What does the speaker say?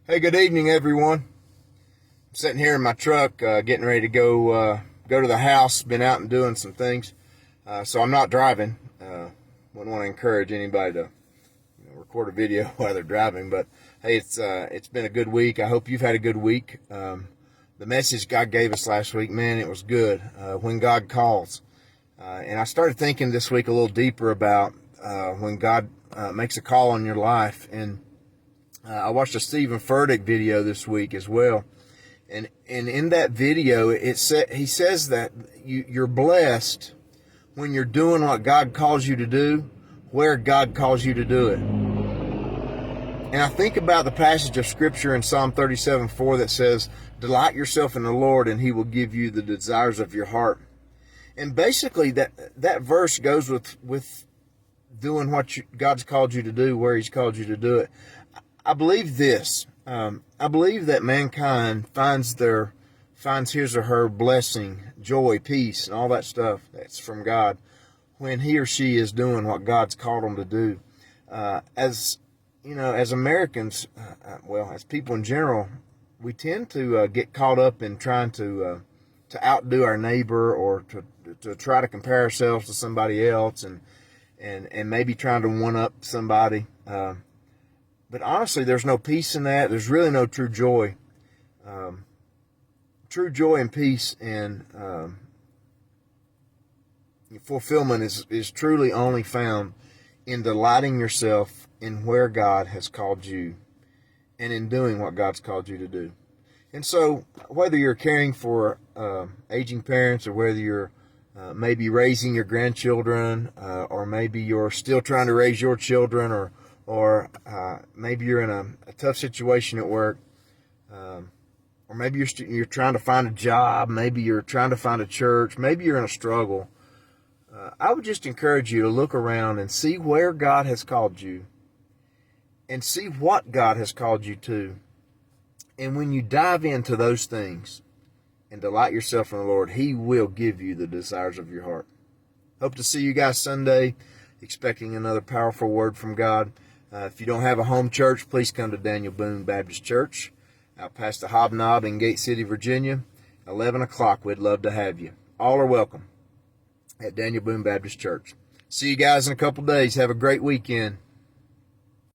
Hey, good evening, everyone. I'm sitting here in my truck, getting ready to go to the house. Been out and doing some things, so I'm not driving. Wouldn't want to encourage anybody to record a video while they're driving. But hey, it's been a good week. I hope you've had a good week. The message God gave us last week, man, it was good. When God calls, and I started thinking this week a little deeper about when God makes a call on your life. And I watched a Stephen Furtick video this week as well, and in that video, he says that you're blessed when you're doing what God calls you to do, where God calls you to do it. And I think about the passage of Scripture in Psalm 37:4 that says, "Delight yourself in the Lord, and He will give you the desires of your heart." And basically, that verse goes with doing what God's called you to do, where He's called you to do it. I believe this. I believe that mankind finds his or her blessing, joy, peace, and all that stuff that's from God when he or she is doing what God's called them to do. As Americans, as people in general, we tend to get caught up in trying to outdo our neighbor, or to try to compare ourselves to somebody else, and maybe trying to one up somebody. But honestly, there's no peace in that. There's really no true joy. True joy and peace and fulfillment is truly only found in delighting yourself in where God has called you and in doing what God's called you to do. And so, whether you're caring for aging parents, or whether you're maybe raising your grandchildren, or maybe you're still trying to raise your children, or maybe you're in a tough situation at work, or maybe you're trying to find a job, maybe you're trying to find a church, maybe you're in a struggle. I would just encourage you to look around and see where God has called you, and see what God has called you to. And when you dive into those things and delight yourself in the Lord, He will give you the desires of your heart. Hope to see you guys Sunday, expecting another powerful word from God. If you don't have a home church, please come to Daniel Boone Baptist Church out past the Hobnob in Gate City, Virginia. 11 o'clock, we'd love to have you. All are welcome at Daniel Boone Baptist Church. See you guys in a couple days. Have a great weekend.